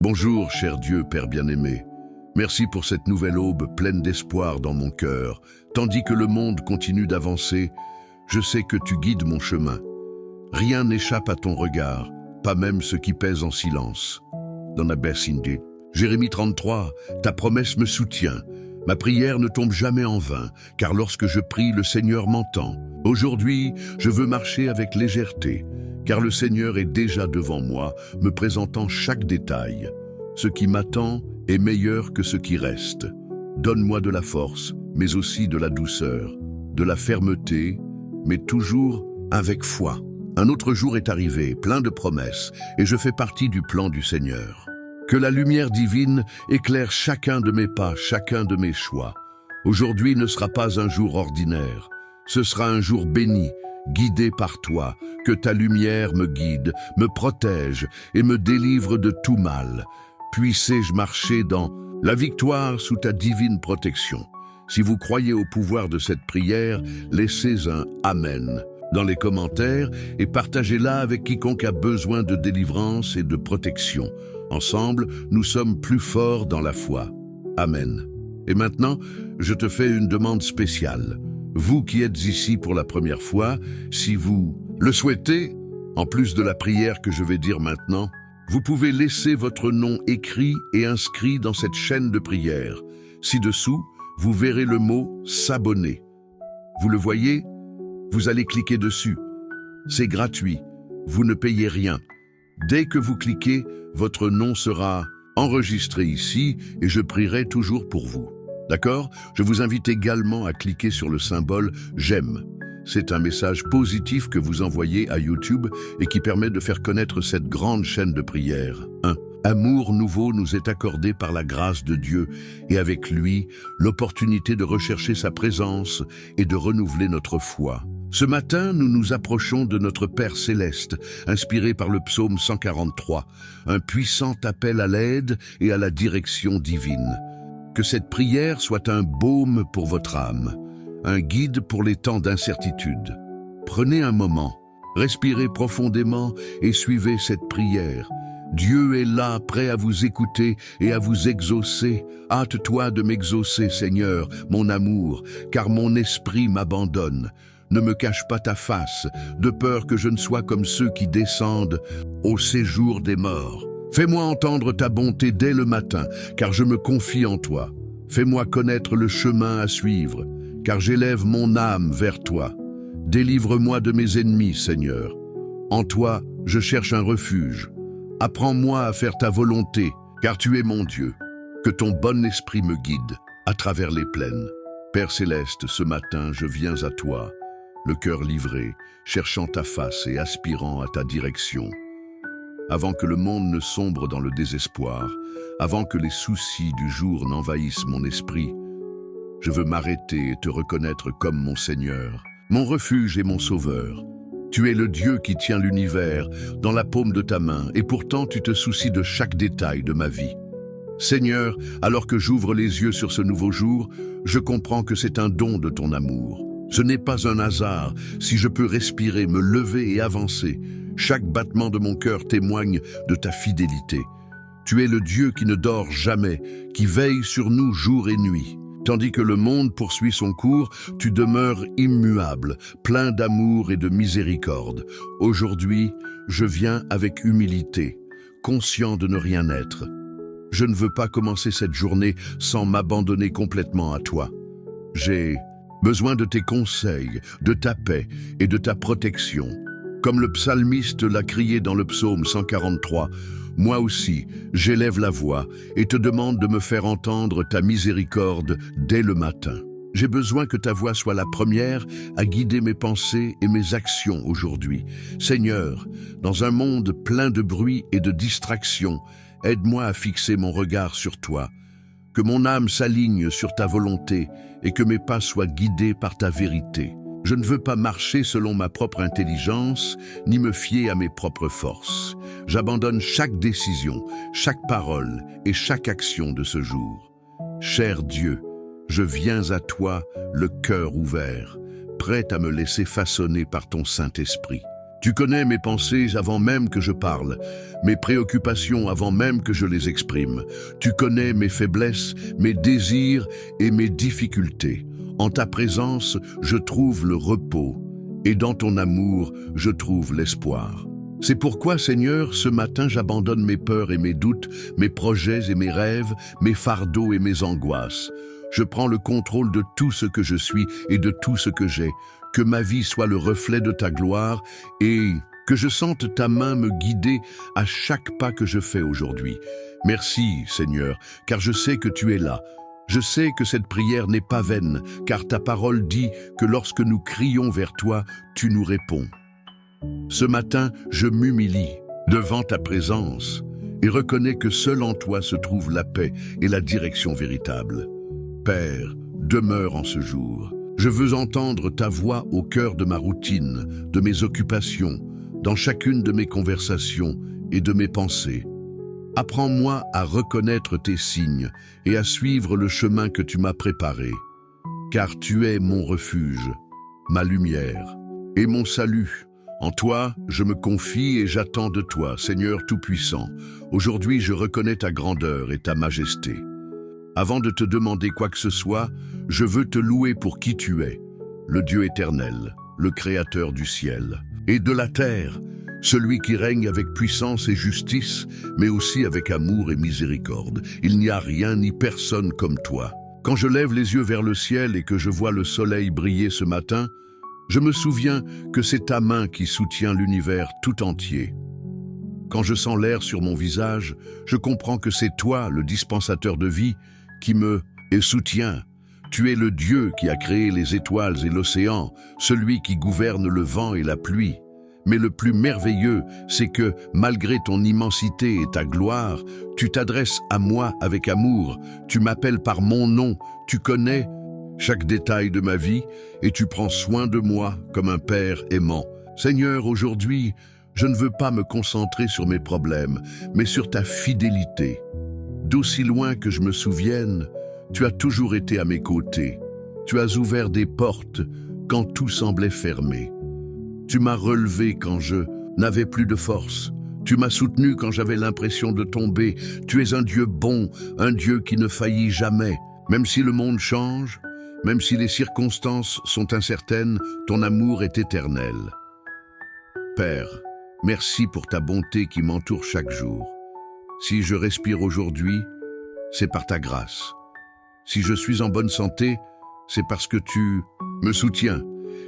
Bonjour, cher Dieu, Père bien-aimé. Merci pour cette nouvelle aube pleine d'espoir dans mon cœur. Tandis que le monde continue d'avancer, je sais que tu guides mon chemin. Rien n'échappe à ton regard, pas même ce qui pèse en silence. Dans la Bessindy, Jérémie 33, ta promesse me soutient. Ma prière ne tombe jamais en vain, car lorsque je prie, le Seigneur m'entend. Aujourd'hui, je veux marcher avec légèreté, car le Seigneur est déjà devant moi, me présentant chaque détail. Ce qui m'attend est meilleur que ce qui reste. Donne-moi de la force, mais aussi de la douceur, de la fermeté, mais toujours avec foi. Un autre jour est arrivé, plein de promesses, et je fais partie du plan du Seigneur. Que la lumière divine éclaire chacun de mes pas, chacun de mes choix. Aujourd'hui ne sera pas un jour ordinaire. Ce sera un jour béni, guidé par toi. Que ta lumière me guide, me protège et me délivre de tout mal. Puissé-je marcher dans la victoire sous ta divine protection. Si vous croyez au pouvoir de cette prière, laissez un Amen dans les commentaires et partagez-la avec quiconque a besoin de délivrance et de protection. Ensemble, nous sommes plus forts dans la foi. Amen. Et maintenant, je te fais une demande spéciale. Vous qui êtes ici pour la première fois, si vous le souhaitez, en plus de la prière que je vais dire maintenant, vous pouvez laisser votre nom écrit et inscrit dans cette chaîne de prière. Ci-dessous, vous verrez le mot « S'abonner ». Vous le voyez? Vous allez cliquer dessus. C'est gratuit. Vous ne payez rien. Dès que vous cliquez, votre nom sera enregistré ici et je prierai toujours pour vous. D'accord? Je vous invite également à cliquer sur le symbole « J'aime ». C'est un message positif que vous envoyez à YouTube et qui permet de faire connaître cette grande chaîne de prière. 1. Amour nouveau nous est accordé par la grâce de Dieu et avec lui, l'opportunité de rechercher sa présence et de renouveler notre foi. Ce matin, nous nous approchons de notre Père céleste, inspiré par le psaume 143, un puissant appel à l'aide et à la direction divine. Que cette prière soit un baume pour votre âme, un guide pour les temps d'incertitude. Prenez un moment, respirez profondément et suivez cette prière. Dieu est là, prêt à vous écouter et à vous exaucer. Hâte-toi de m'exaucer, Seigneur, mon amour, car mon esprit m'abandonne. Ne me cache pas ta face, de peur que je ne sois comme ceux qui descendent au séjour des morts. Fais-moi entendre ta bonté dès le matin, car je me confie en toi. Fais-moi connaître le chemin à suivre, car j'élève mon âme vers toi. Délivre-moi de mes ennemis, Seigneur. En toi, je cherche un refuge. Apprends-moi à faire ta volonté, car tu es mon Dieu. Que ton bon esprit me guide à travers les plaines. Père céleste, ce matin, je viens à toi, le cœur livré, cherchant ta face et aspirant à ta direction. Avant que le monde ne sombre dans le désespoir, avant que les soucis du jour n'envahissent mon esprit, je veux m'arrêter et te reconnaître comme mon Seigneur, mon refuge et mon Sauveur. Tu es le Dieu qui tient l'univers dans la paume de ta main et pourtant tu te soucies de chaque détail de ma vie. Seigneur, alors que j'ouvre les yeux sur ce nouveau jour, je comprends que c'est un don de ton amour. Ce n'est pas un hasard si je peux respirer, me lever et avancer. Chaque battement de mon cœur témoigne de ta fidélité. Tu es le Dieu qui ne dort jamais, qui veille sur nous jour et nuit. Tandis que le monde poursuit son cours, tu demeures immuable, plein d'amour et de miséricorde. Aujourd'hui, je viens avec humilité, conscient de ne rien être. Je ne veux pas commencer cette journée sans m'abandonner complètement à toi. J'ai besoin de tes conseils, de ta paix et de ta protection. Comme le psalmiste l'a crié dans le psaume 143, moi aussi, j'élève la voix et te demande de me faire entendre ta miséricorde dès le matin. J'ai besoin que ta voix soit la première à guider mes pensées et mes actions aujourd'hui. Seigneur, dans un monde plein de bruit et de distractions, aide-moi à fixer mon regard sur toi. Que mon âme s'aligne sur ta volonté et que mes pas soient guidés par ta vérité. Je ne veux pas marcher selon ma propre intelligence, ni me fier à mes propres forces. J'abandonne chaque décision, chaque parole et chaque action de ce jour. Cher Dieu, je viens à toi, le cœur ouvert, prêt à me laisser façonner par ton Saint-Esprit. Tu connais mes pensées avant même que je parle, mes préoccupations avant même que je les exprime. Tu connais mes faiblesses, mes désirs et mes difficultés. En ta présence, je trouve le repos, et dans ton amour, je trouve l'espoir. C'est pourquoi, Seigneur, ce matin, j'abandonne mes peurs et mes doutes, mes projets et mes rêves, mes fardeaux et mes angoisses. Je prends le contrôle de tout ce que je suis et de tout ce que j'ai. Que ma vie soit le reflet de ta gloire et que je sente ta main me guider à chaque pas que je fais aujourd'hui. Merci, Seigneur, car je sais que tu es là. Je sais que cette prière n'est pas vaine, car ta parole dit que lorsque nous crions vers toi, tu nous réponds. Ce matin, je m'humilie devant ta présence et reconnais que seul en toi se trouve la paix et la direction véritable. Père, demeure en ce jour. Je veux entendre ta voix au cœur de ma routine, de mes occupations, dans chacune de mes conversations et de mes pensées. Apprends-moi à reconnaître tes signes et à suivre le chemin que tu m'as préparé, car tu es mon refuge, ma lumière et mon salut. En toi, je me confie et j'attends de toi, Seigneur Tout-Puissant. Aujourd'hui, je reconnais ta grandeur et ta majesté. Avant de te demander quoi que ce soit, je veux te louer pour qui tu es, le Dieu éternel, le Créateur du ciel et de la terre, celui qui règne avec puissance et justice, mais aussi avec amour et miséricorde. Il n'y a rien ni personne comme toi. Quand je lève les yeux vers le ciel et que je vois le soleil briller ce matin, je me souviens que c'est ta main qui soutient l'univers tout entier. Quand je sens l'air sur mon visage, je comprends que c'est toi, le dispensateur de vie, qui me soutient. Tu es le Dieu qui a créé les étoiles et l'océan, celui qui gouverne le vent et la pluie. Mais le plus merveilleux, c'est que, malgré ton immensité et ta gloire, tu t'adresses à moi avec amour, tu m'appelles par mon nom, tu connais chaque détail de ma vie et tu prends soin de moi comme un père aimant. Seigneur, aujourd'hui, je ne veux pas me concentrer sur mes problèmes, mais sur ta fidélité. D'aussi loin que je me souvienne, tu as toujours été à mes côtés. Tu as ouvert des portes quand tout semblait fermé. Tu m'as relevé quand je n'avais plus de force. Tu m'as soutenu quand j'avais l'impression de tomber. Tu es un Dieu bon, un Dieu qui ne faillit jamais. Même si le monde change, même si les circonstances sont incertaines, ton amour est éternel. Père, merci pour ta bonté qui m'entoure chaque jour. Si je respire aujourd'hui, c'est par ta grâce. Si je suis en bonne santé, c'est parce que tu me soutiens.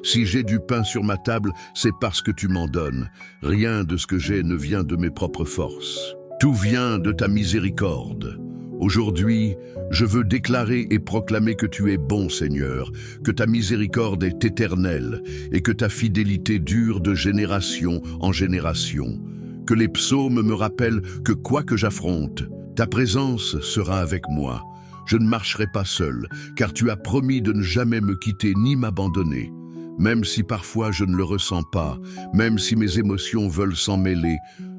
Si j'ai du pain sur ma table, c'est parce que tu m'en donnes. Rien de ce que j'ai ne vient de mes propres forces. Tout vient de ta miséricorde. Aujourd'hui, je veux déclarer et proclamer que tu es bon, Seigneur, que ta miséricorde est éternelle et que ta fidélité dure de génération en génération. Que les psaumes me rappellent que quoi que j'affronte, ta présence sera avec moi. Je ne marcherai pas seul, car tu as promis de ne jamais me quitter ni m'abandonner. Même si parfois je ne le ressens pas, même si mes émotions veulent s'en mêler,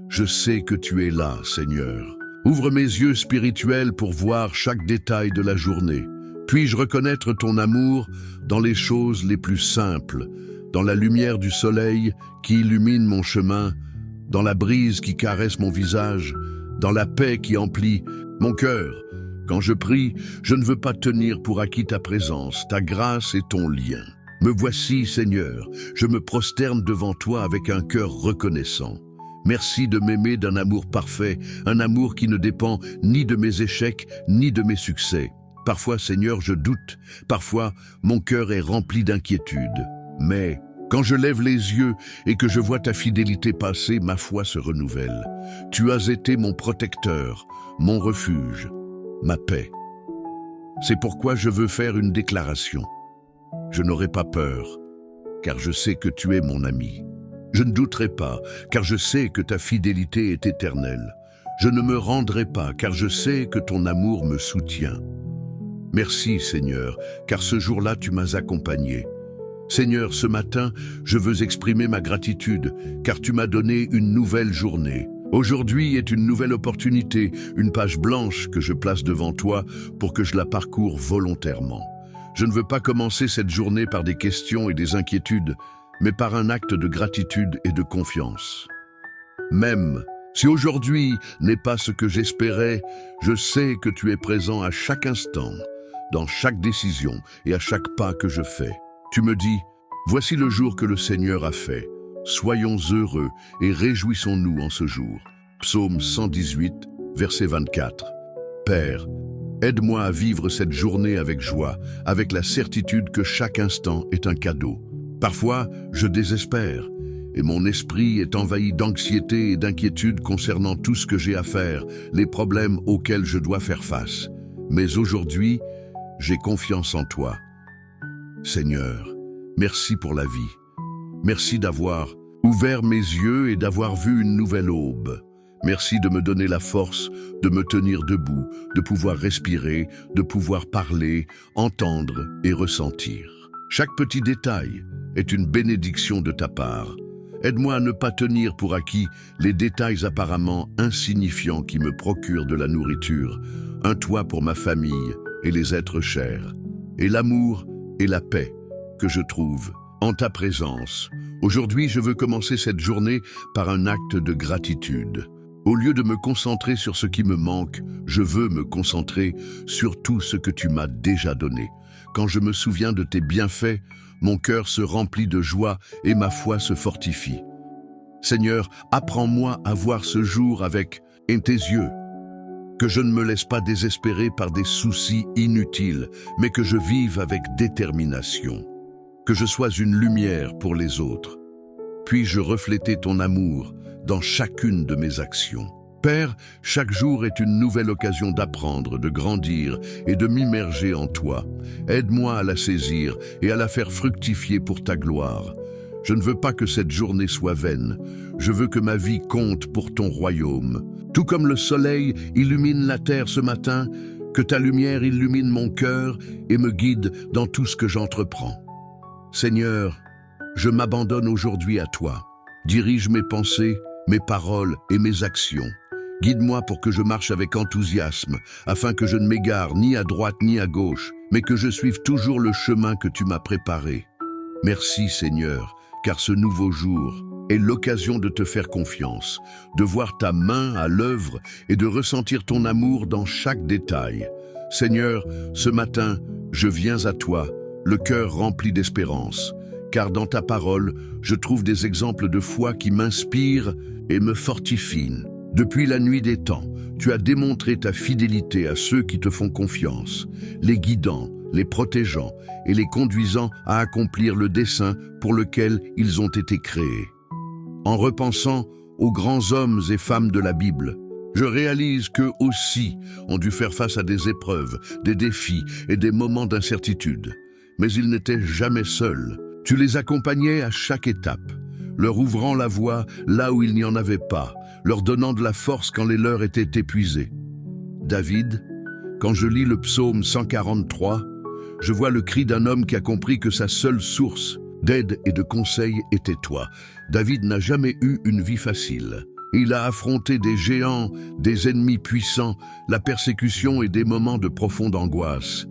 je sais que tu es là, Seigneur. Ouvre mes yeux spirituels pour voir chaque détail de la journée. Puis-je reconnaître ton amour dans les choses les plus simples, dans la lumière du soleil qui illumine mon chemin, dans la brise qui caresse mon visage, dans la paix qui emplit mon cœur. Quand je prie, je ne veux pas tenir pour acquis ta présence, ta grâce et ton lien. Me voici, Seigneur, je me prosterne devant toi avec un cœur reconnaissant. Merci de m'aimer d'un amour parfait, un amour qui ne dépend ni de mes échecs, ni de mes succès. Parfois, Seigneur, je doute, parfois, mon cœur est rempli d'inquiétude. Mais quand je lève les yeux et que je vois ta fidélité passer, ma foi se renouvelle. Tu as été mon protecteur, mon refuge, ma paix. C'est pourquoi je veux faire une déclaration. Je n'aurai pas peur, car je sais que tu es mon ami. Je ne douterai pas, car je sais que ta fidélité est éternelle. Je ne me rendrai pas, car je sais que ton amour me soutient. Merci, Seigneur, car ce jour-là, tu m'as accompagné. Seigneur, ce matin, je veux exprimer ma gratitude, car tu m'as donné une nouvelle journée. Aujourd'hui est une nouvelle opportunité, une page blanche que je place devant toi pour que je la parcours volontairement. Je ne veux pas commencer cette journée par des questions et des inquiétudes, mais par un acte de gratitude et de confiance. Même si aujourd'hui n'est pas ce que j'espérais, je sais que tu es présent à chaque instant, dans chaque décision et à chaque pas que je fais. Tu me dis, voici le jour que le Seigneur a fait. Soyons heureux et réjouissons-nous en ce jour. Psaume 118, verset 24. Père, aide-moi à vivre cette journée avec joie, avec la certitude que chaque instant est un cadeau. Parfois, je désespère, et mon esprit est envahi d'anxiété et d'inquiétude concernant tout ce que j'ai à faire, les problèmes auxquels je dois faire face. Mais aujourd'hui, j'ai confiance en toi. Seigneur, merci pour la vie. Merci d'avoir ouvert mes yeux et d'avoir vu une nouvelle aube. Merci de me donner la force de me tenir debout, de pouvoir respirer, de pouvoir parler, entendre et ressentir. Chaque petit détail est une bénédiction de ta part. Aide-moi à ne pas tenir pour acquis les détails apparemment insignifiants qui me procurent de la nourriture, un toit pour ma famille et les êtres chers, et l'amour et la paix que je trouve en ta présence. Aujourd'hui, je veux commencer cette journée par un acte de gratitude. Au lieu de me concentrer sur ce qui me manque, je veux me concentrer sur tout ce que tu m'as déjà donné. Quand je me souviens de tes bienfaits, mon cœur se remplit de joie et ma foi se fortifie. Seigneur, apprends-moi à voir ce jour avec tes yeux, que je ne me laisse pas désespérer par des soucis inutiles, mais que je vive avec détermination, que je sois une lumière pour les autres. Puis-je refléter ton amour dans chacune de mes actions. Père, chaque jour est une nouvelle occasion d'apprendre, de grandir et de m'immerger en toi. Aide-moi à la saisir et à la faire fructifier pour ta gloire. Je ne veux pas que cette journée soit vaine. Je veux que ma vie compte pour ton royaume. Tout comme le soleil illumine la terre ce matin, que ta lumière illumine mon cœur et me guide dans tout ce que j'entreprends. Seigneur, je m'abandonne aujourd'hui à toi. Dirige mes pensées, mes paroles et mes actions. Guide-moi pour que je marche avec enthousiasme, afin que je ne m'égare ni à droite ni à gauche, mais que je suive toujours le chemin que tu m'as préparé. Merci Seigneur, car ce nouveau jour est l'occasion de te faire confiance, de voir ta main à l'œuvre et de ressentir ton amour dans chaque détail. Seigneur, ce matin, je viens à toi, le cœur rempli d'espérance, car dans ta parole, je trouve des exemples de foi qui m'inspirent et me fortifient. Depuis la nuit des temps, tu as démontré ta fidélité à ceux qui te font confiance, les guidant, les protégeant et les conduisant à accomplir le dessein pour lequel ils ont été créés. En repensant aux grands hommes et femmes de la Bible, je réalise qu'eux aussi ont dû faire face à des épreuves, des défis et des moments d'incertitude. Mais ils n'étaient jamais seuls. Tu les accompagnais à chaque étape, leur ouvrant la voie là où il n'y en avait pas, leur donnant de la force quand les leurs étaient épuisés. David, quand je lis le psaume 143, je vois le cri d'un homme qui a compris que sa seule source d'aide et de conseil était toi. David n'a jamais eu une vie facile. Il a affronté des géants, des ennemis puissants, la persécution et des moments de profonde angoisse.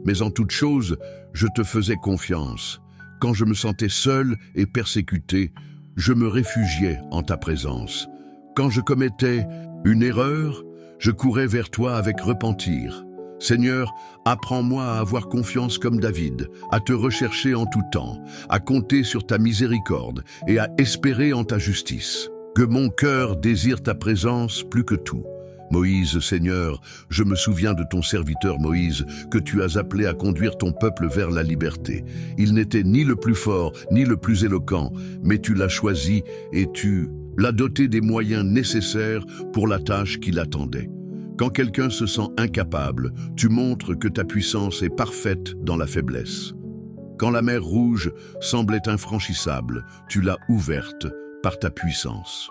Mais en toute chose, je te faisais confiance. Quand je me sentais seul et persécuté, je me réfugiais en ta présence. Quand je commettais une erreur, je courais vers toi avec repentir. Seigneur, apprends-moi à avoir confiance comme David, à te rechercher en tout temps, à compter sur ta miséricorde et à espérer en ta justice. Que mon cœur désire ta présence plus que tout. Moïse, Seigneur, je me souviens de ton serviteur Moïse, que tu as appelé à conduire ton peuple vers la liberté. Il n'était ni le plus fort, ni le plus éloquent, mais tu l'as choisi et tu l'as doté des moyens nécessaires pour la tâche qui l'attendait. Quand quelqu'un se sent incapable, tu montres que ta puissance est parfaite dans la faiblesse. Quand la mer Rouge semblait infranchissable, tu l'as ouverte par ta puissance.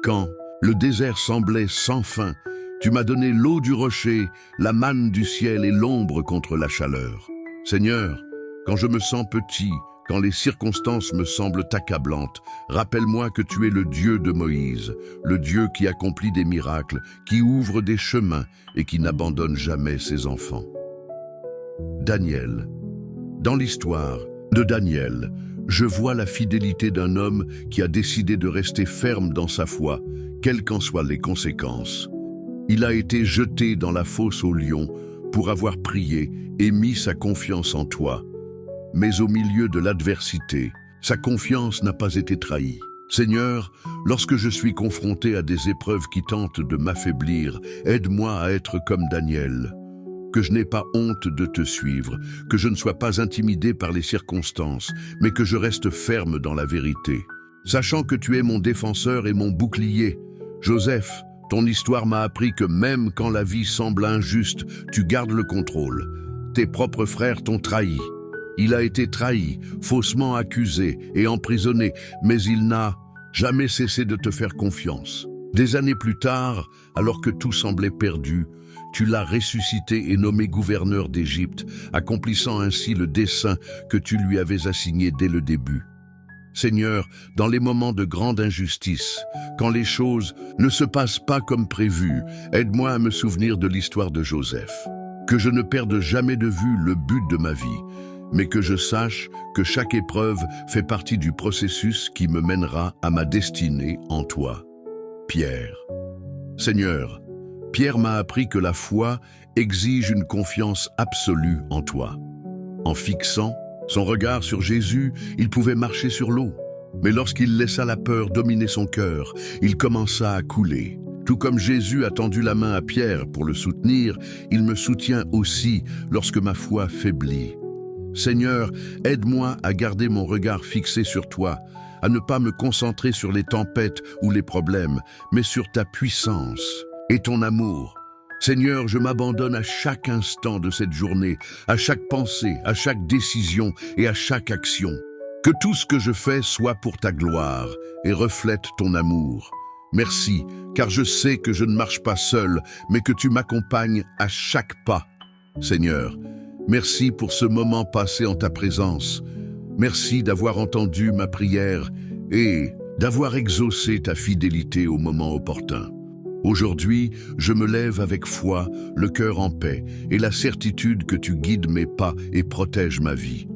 Quand le désert semblait sans fin, tu m'as donné l'eau du rocher, la manne du ciel et l'ombre contre la chaleur. Seigneur, quand je me sens petit, quand les circonstances me semblent accablantes, rappelle-moi que tu es le Dieu de Moïse, le Dieu qui accomplit des miracles, qui ouvre des chemins et qui n'abandonne jamais ses enfants. Daniel. Dans l'histoire de Daniel, Je vois la fidélité d'un homme qui a décidé de rester ferme dans sa foi, quelles qu'en soient les conséquences. Il a été jeté dans la fosse aux lions pour avoir prié et mis sa confiance en toi. Mais au milieu de l'adversité, sa confiance n'a pas été trahie. Seigneur, lorsque je suis confronté à des épreuves qui tentent de m'affaiblir, aide-moi à être comme Daniel. Que je n'ai pas honte de te suivre, que je ne sois pas intimidé par les circonstances, mais que je reste ferme dans la vérité. Sachant que tu es mon défenseur et mon bouclier, Joseph, ton histoire m'a appris que même quand la vie semble injuste, tu gardes le contrôle. Tes propres frères t'ont trahi. Il a été trahi, faussement accusé et emprisonné, mais il n'a jamais cessé de te faire confiance. Des années plus tard, alors que tout semblait perdu, tu l'as ressuscité et nommé gouverneur d'Égypte, accomplissant ainsi le dessein que tu lui avais assigné dès le début. Seigneur, dans les moments de grande injustice, quand les choses ne se passent pas comme prévu, aide-moi à me souvenir de l'histoire de Joseph. Que je ne perde jamais de vue le but de ma vie, mais que je sache que chaque épreuve fait partie du processus qui me mènera à ma destinée en toi. Pierre. Seigneur, Pierre m'a appris que la foi exige une confiance absolue en toi. En fixant son regard sur Jésus, il pouvait marcher sur l'eau. Mais lorsqu'il laissa la peur dominer son cœur, il commença à couler. Tout comme Jésus a tendu la main à Pierre pour le soutenir, il me soutient aussi lorsque ma foi faiblit. Seigneur, aide-moi à garder mon regard fixé sur toi, à ne pas me concentrer sur les tempêtes ou les problèmes, mais sur ta puissance et ton amour. Seigneur, je m'abandonne à chaque instant de cette journée, à chaque pensée, à chaque décision et à chaque action. Que tout ce que je fais soit pour ta gloire et reflète ton amour. Merci, car je sais que je ne marche pas seul, mais que tu m'accompagnes à chaque pas. Seigneur, merci pour ce moment passé en ta présence. Merci d'avoir entendu ma prière et d'avoir exaucé ta fidélité au moment opportun. Aujourd'hui, je me lève avec foi, le cœur en paix et la certitude que tu guides mes pas et protèges ma vie.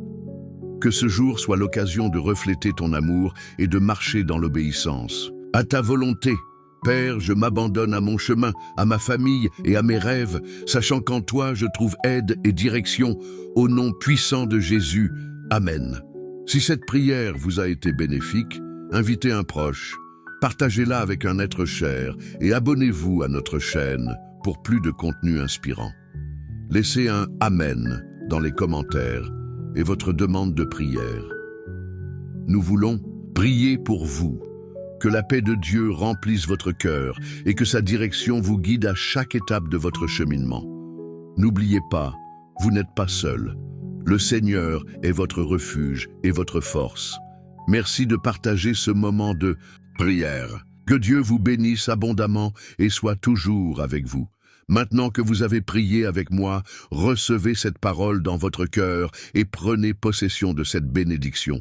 Que ce jour soit l'occasion de refléter ton amour et de marcher dans l'obéissance. À ta volonté, Père, je m'abandonne à mon chemin, à ma famille et à mes rêves, sachant qu'en toi je trouve aide et direction, au nom puissant de Jésus. Amen. Si cette prière vous a été bénéfique, invitez un proche, partagez-la avec un être cher et abonnez-vous à notre chaîne pour plus de contenu inspirant. Laissez un « Amen » dans les commentaires et votre demande de prière. Nous voulons prier pour vous. Que la paix de Dieu remplisse votre cœur et que sa direction vous guide à chaque étape de votre cheminement. N'oubliez pas, vous n'êtes pas seul. Le Seigneur est votre refuge et votre force. Merci de partager ce moment de prière. Que Dieu vous bénisse abondamment et soit toujours avec vous. Maintenant que vous avez prié avec moi, recevez cette parole dans votre cœur et prenez possession de cette bénédiction.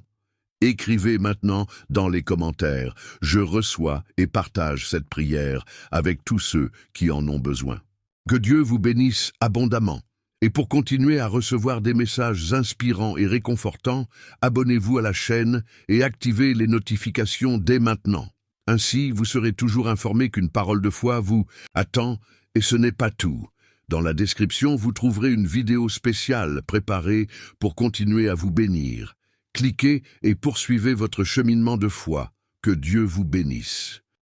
Écrivez maintenant dans les commentaires « Je reçois et partage cette prière avec tous ceux qui en ont besoin ». Que Dieu vous bénisse abondamment. Et pour continuer à recevoir des messages inspirants et réconfortants, abonnez-vous à la chaîne et activez les notifications dès maintenant. Ainsi, vous serez toujours informé qu'une parole de foi vous attend et ce n'est pas tout. Dans la description, vous trouverez une vidéo spéciale préparée pour continuer à vous bénir. Cliquez et poursuivez votre cheminement de foi. Que Dieu vous bénisse.